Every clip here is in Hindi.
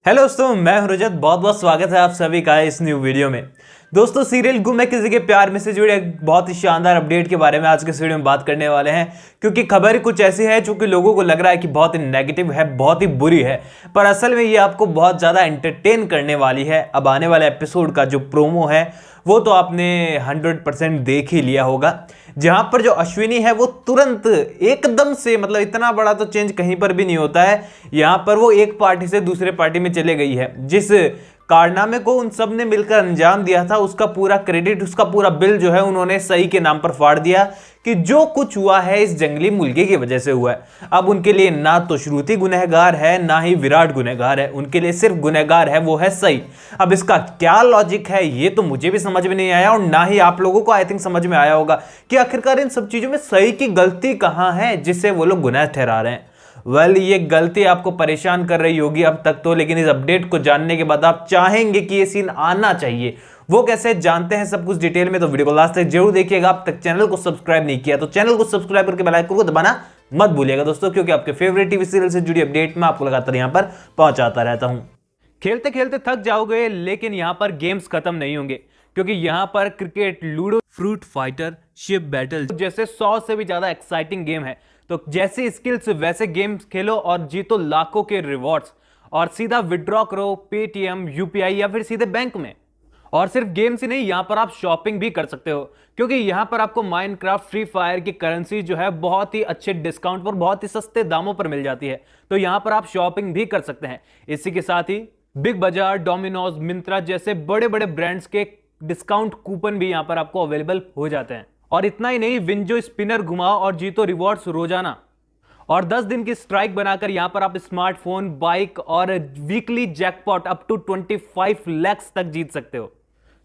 हेलो दोस्तों, मैं हूं रजत। बहुत बहुत स्वागत है आप सभी का इस न्यू वीडियो में। दोस्तों, सीरियल गुम है किसी के प्यार में से जुड़े एक बहुत ही शानदार अपडेट के बारे में आज के इस वीडियो में बात करने वाले हैं, क्योंकि खबर कुछ ऐसी है जो कि लोगों को लग रहा है कि बहुत ही नेगेटिव है, बहुत ही बुरी है, पर असल में ये आपको बहुत ज़्यादा एंटरटेन करने वाली है। अब आने वाले एपिसोड का जो प्रोमो है वो तो आपने 100% देख ही लिया होगा, जहां पर जो अश्विनी है वो तुरंत एकदम से, मतलब इतना बड़ा तो चेंज कहीं पर भी नहीं होता है, यहां पर वो एक पार्टी से दूसरे पार्टी में चले गई है। जिस कारनामे को उन सब ने मिलकर अंजाम दिया था उसका पूरा क्रेडिट, उसका पूरा बिल जो है उन्होंने सही के नाम पर फाड़ दिया कि जो कुछ हुआ है इस जंगली मुर्गे की वजह से हुआ है। अब उनके लिए ना तो श्रुति गुनहगार है ना ही विराट गुनहगार है, उनके लिए सिर्फ गुनहगार है वो है सई। अब इसका क्या लॉजिक है ये तो मुझे भी समझ में नहीं आया, और ना ही आप लोगों को आई थिंक समझ में आया होगा कि आखिरकार इन सब चीजों में सई की गलती कहां है जिससे वो लोग गुनाह ठहरा रहे हैं। ये गलती आपको परेशान कर रही होगी अब तक तो, लेकिन इस अपडेट को जानने के बाद आप चाहेंगे कि ये सीन आना चाहिए। वो कैसे जानते हैं सब कुछ डिटेल में, तो वीडियो को लास्ट तक जरूर देखिएगा। अब तक चैनल को सब्सक्राइब नहीं किया तो चैनल को सब्सक्राइब करके बेल आइकन को दबाना मत भूलिएगा दोस्तों, क्योंकि आपके फेवरेट टीवी सीरियल से जुड़ी अपडेट मैं आपको लगातार यहां पर पहुंचाता रहता हूं। खेलते खेलते थक जाओगे, लेकिन यहां पर गेम्स खत्म नहीं होंगे, क्योंकि यहां पर cricket, ludo, fruit fighter, ship battle जैसे 100 से भी ज्यादा एक्साइटिंग गेम है। तो जैसे स्किल्स वैसे गेम्स खेलो और जीतो लाखों के रिवॉर्ड्स, और सीधा विड्रॉ करो पेटीएम, यूपीआई या फिर सीधे बैंक में। और सिर्फ गेम्स ही नहीं, यहां पर आप शॉपिंग भी कर सकते हो, क्योंकि यहां पर आपको माइनक्राफ्ट, फ्री फायर की करेंसी जो है बहुत ही अच्छे डिस्काउंट पर, बहुत ही सस्ते दामों पर मिल जाती है। तो यहां पर आप शॉपिंग भी कर सकते हैं। इसी के साथ ही बिग बाजार, डोमिनोज, मिंत्रा जैसे बड़े बड़े ब्रांड्स के डिस्काउंट कूपन भी यहां पर आपको अवेलेबल हो जाते हैं। और इतना ही नहीं, विंजो स्पिनर घुमाओ और जीतो रिवॉर्ड्स रोजाना, और 10 दिन की स्ट्राइक बनाकर यहां पर आप स्मार्टफोन, बाइक और weekly jackpot up to 25 lakh तक जीत सकते हो।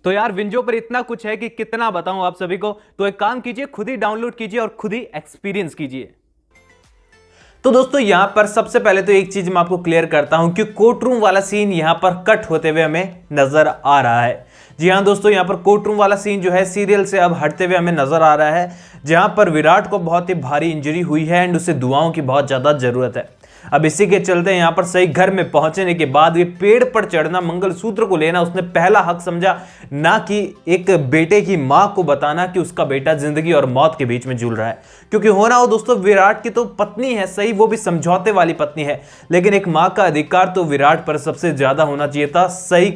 तो यार विंजो पर इतना कुछ है कि कितना बताऊं आप सभी को। तो एक काम कीजिए, खुद ही डाउनलोड कीजिए और खुद ही एक्सपीरियंस कीजिए। तो दोस्तों, यहां पर सबसे पहले तो एक चीज मैं आपको क्लियर करता हूं कि कोर्ट रूम वाला सीन यहां पर कट होते हुए हमें नजर आ रहा है। जी हां दोस्तों, यहां पर कोर्ट रूम वाला सीन जो है सीरियल से अब हटते हुए हमें नजर आ रहा है, जहां पर विराट को बहुत ही भारी इंजरी हुई है एंड उसे दुआओं की बहुत ज्यादा जरूरत है। अब इसी के चलते यहां पर सही घर में पहुंचने के बाद ये पेड़ पर चढ़ना, मंगलसूत्र को लेना उसने पहला हक समझा, ना कि एक बेटे की मां को बताना कि उसका बेटा जिंदगी और मौत के बीच में झूल रहा है। क्योंकि होना हो दोस्तों, विराट की तो पत्नी है सही, वो भी समझौते वाली पत्नी है, लेकिन एक मां का अधिकार तो विराट पर सबसे ज्यादा होना चाहिए था। सही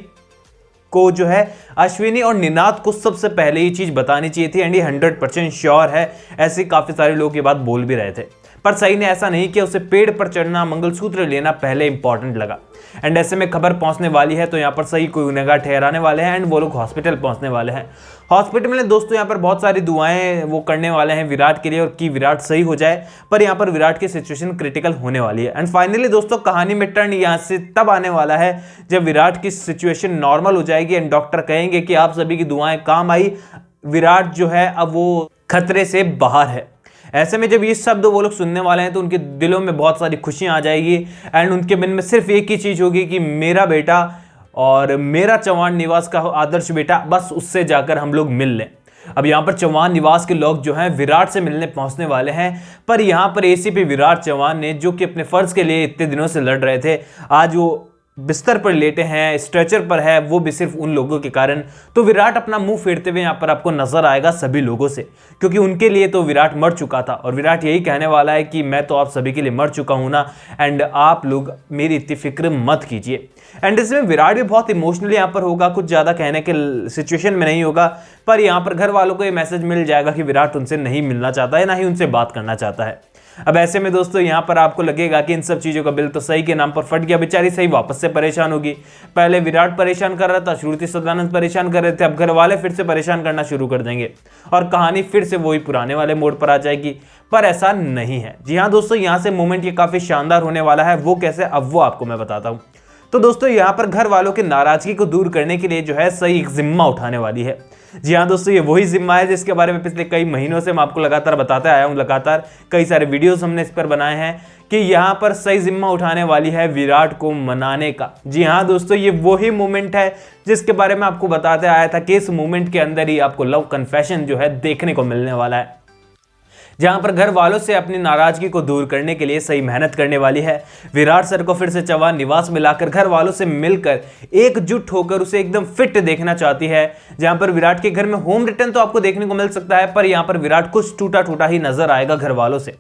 को जो है अश्विनी और निनाद को सबसे पहले ये चीज बतानी चाहिए थी, एंड ये 100% श्योर है। ऐसे काफी सारे लोग ये बात बोल भी रहे थे, पर सही ने ऐसा नहीं किया। उसे पेड़ पर चढ़ना, मंगलसूत्र लेना पहले इंपॉर्टेंट लगा। एंड ऐसे में खबर पहुंचने वाली है तो यहाँ पर सही कोई गुनहगार ठहराने वाले हैं एंड वो लोग हॉस्पिटल पहुंचने वाले हैं। हॉस्पिटल में दोस्तों यहाँ पर बहुत सारी दुआएं वो करने वाले हैं विराट के लिए, और कि विराट सही हो जाए, पर यहाँ पर विराट की सिचुएशन क्रिटिकल होने वाली है। एंड फाइनली दोस्तों, कहानी में टर्न यहाँ से तब आने वाला है जब विराट की सिचुएशन नॉर्मल हो जाएगी एंड डॉक्टर कहेंगे कि आप सभी की दुआएं काम आई, विराट जो है अब वो खतरे से बाहर है। ऐसे में जब ये शब्द वो लोग सुनने वाले हैं तो उनके दिलों में बहुत सारी खुशियां आ जाएगी, एंड उनके मन में सिर्फ एक ही चीज होगी कि मेरा बेटा और मेरा चौहान निवास का आदर्श बेटा, बस उससे जाकर हम लोग मिल लें। अब यहाँ पर चौहान निवास के लोग जो हैं विराट से मिलने पहुंचने वाले हैं, पर यहाँ पर एसीपी विराट चौहान ने, जो कि अपने फर्ज के लिए इतने दिनों से लड़ रहे थे, आज वो बिस्तर पर लेटे हैं, स्ट्रेचर पर है, वो भी सिर्फ उन लोगों के कारण। तो विराट अपना मुंह फेरते हुए यहाँ पर आपको नजर आएगा सभी लोगों से, क्योंकि उनके लिए तो विराट मर चुका था, और विराट यही कहने वाला है कि मैं तो आप सभी के लिए मर चुका हूं ना, एंड आप लोग मेरी इतनी फिक्र मत कीजिए। एंड इसमें विराट भी बहुत इमोशनली यहाँ पर होगा, कुछ ज्यादा कहने के सिचुएशन में नहीं होगा, पर यहाँ पर घर वालों को ये मैसेज मिल जाएगा कि विराट उनसे नहीं मिलना चाहता है, ना ही उनसे बात करना चाहता है। अब ऐसे में दोस्तों यहाँ पर आपको लगेगा कि इन सब चीजों का बिल तो सही के नाम पर फट गया, बेचारी सही वापस से परेशान होगी। पहले विराट परेशान कर रहा था, श्रुति सदानंद परेशान कर रहे थे, अब घर वाले फिर से परेशान करना शुरू कर देंगे और कहानी फिर से वही पुराने वाले मोड पर आ जाएगी, पर ऐसा नहीं है। जी हाँ दोस्तों, यहाँ से मोमेंट ये काफी शानदार होने वाला है। वो कैसे, अब वो आपको मैं बताता हूँ। तो दोस्तों, यहाँ पर घर वालों की नाराजगी को दूर करने के लिए जो है सही एक जिम्मा उठाने वाली है। जी हाँ दोस्तों, ये वही जिम्मा है जिसके बारे में पिछले कई महीनों से मैं आपको लगातार बताते आया हूँ। लगातार कई सारे वीडियोस हमने इस पर बनाए हैं कि यहाँ पर सही जिम्मा उठाने वाली है विराट को मनाने का। जी हाँ दोस्तों, ये वही मोमेंट है जिसके बारे में आपको बताते आया था कि इस मोमेंट के अंदर ही आपको लव कन्फेशन जो है देखने को मिलने वाला है। जहां पर घर वालों से अपनी नाराजगी को दूर करने के लिए सही मेहनत करने वाली है। विराट सर को फिर से चौहान निवास में लाकर घर वालों से मिलकर एकजुट होकर उसे एकदम फिट देखना चाहती है। जहां पर विराट के घर में होम रिटर्न तो आपको देखने को मिल सकता है, पर यहां पर विराट कुछ टूटा टूटा ही नजर आएगा घर वालों से।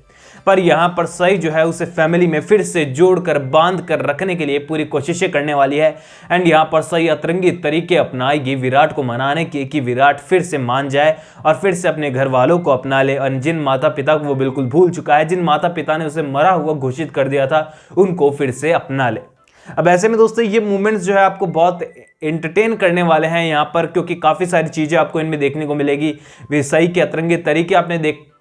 पर यहां पर सई जो है उसे फैमिली में फिर से जोड़कर बांध कर रखने के लिए पूरी कोशिशें करने वाली है। एंड यहां पर सई अतरंगी तरीके अपनाएगी विराट को मनाने की कि विराट फिर से मान जाए और फिर से अपने घर वालों को अपना ले, और जिन माता पिता को वो बिल्कुल भूल चुका है, जिन माता पिता ने उसे मरा हुआ घोषित कर दिया था, उनको फिर से अपना ले। अब ऐसे में दोस्तों ये मूवमेंट्स जो है आपको बहुत एंटरटेन करने वाले हैं यहाँ पर, क्योंकि काफ़ी सारी चीज़ें आपको इनमें देखने को मिलेगी। वे सही के अतरंगे तरीके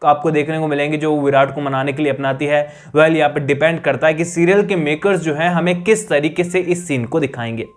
आपको देखने को मिलेंगे जो विराट को मनाने के लिए अपनाती है। वेल यहाँ पर डिपेंड करता है कि सीरियल के मेकर्स जो हैं हमें किस तरीके से इस सीन को दिखाएंगे।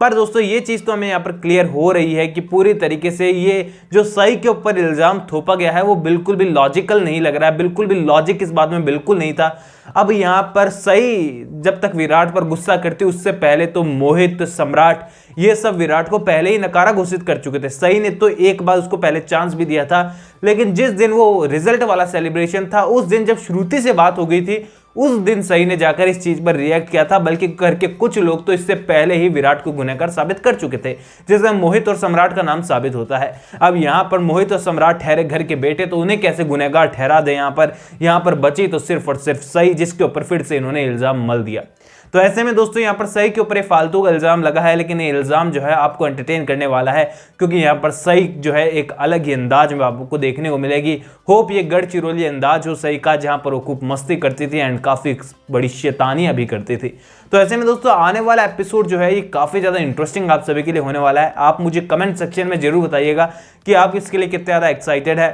पर दोस्तों ये चीज़ तो हमें यहाँ पर क्लियर हो रही है कि पूरी तरीके से ये जो सई के ऊपर इल्ज़ाम थोपा गया है वो बिल्कुल भी लॉजिकल नहीं लग रहा है, बिल्कुल भी लॉजिक इस बात में बिल्कुल नहीं था। अब यहाँ पर सई जब तक विराट पर गुस्सा करती उससे पहले तो मोहित, सम्राट, ये सब विराट को पहले ही नकारा घोषित कर चुके थे। सई ने तो एक बार उसको पहले चांस भी दिया था, लेकिन जिस दिन वो रिजल्ट वाला सेलिब्रेशन था उस दिन जब श्रुति से बात हो गई थी, उस दिन सई ने जाकर इस चीज पर रिएक्ट किया था। बल्कि करके कुछ लोग तो इससे पहले ही विराट को गुनहगार साबित कर चुके थे, जिसमें मोहित और सम्राट का नाम साबित होता है। अब यहाँ पर मोहित और सम्राट ठहरे घर के बेटे, तो उन्हें कैसे गुनहगार ठहरा दे। यहाँ पर बची तो सिर्फ और सिर्फ सई, जिसके ऊपर फिर से इन्होंने इल्जाम मल दिया। तो ऐसे में दोस्तों यहाँ पर सई के ऊपर फालतू का इल्जाम लगा है, लेकिन ये इल्जाम जो है आपको एंटरटेन करने वाला है, क्योंकि यहाँ पर सई जो है एक अलग ही अंदाज में आपको देखने को मिलेगी। होप ये गढ़चिरौली अंदाज हो सई का, जहाँ पर वो खूब मस्ती करती थी एंड काफी बड़ी शैतानियां भी करती थी। तो ऐसे में दोस्तों आने वाला एपिसोड जो है ये काफी ज्यादा इंटरेस्टिंग आप सभी के लिए होने वाला है। आप मुझे कमेंट सेक्शन में जरूर बताइएगा कि आप इसके लिए कितने ज्यादा एक्साइटेड है।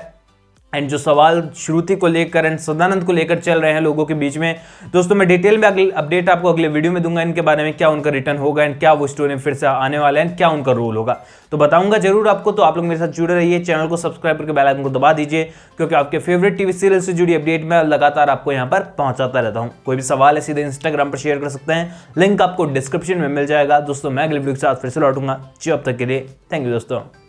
एंड जो सवाल श्रुति को लेकर एंड सदानंद को लेकर चल रहे हैं लोगों के बीच में, दोस्तों मैं डिटेल में अगले अपडेट आपको अगले वीडियो में दूंगा इनके बारे में, क्या उनका रिटर्न होगा एंड क्या वो स्टोरी फिर से आने वाला है, क्या उनका रोल होगा, तो बताऊंगा जरूर आपको। तो आप लोग मेरे साथ जुड़े रहिए, चैनल को सब्सक्राइब करके बेल आइकन को दबा दीजिए, क्योंकि आपके फेवरेट टीवी सीरियल से जुड़ी अपडेट मैं लगातार आपको यहाँ पर पहुंचाता रहता हूँ। कोई भी सवाल है सीधे इंस्टाग्राम पर शेयर कर सकते हैं, लिंक आपको डिस्क्रिप्शन में मिल जाएगा। दोस्तों मैं अगले वीडियो के साथ फिर से लौटूंगा। जी अब तक के लिए थैंक यू दोस्तों।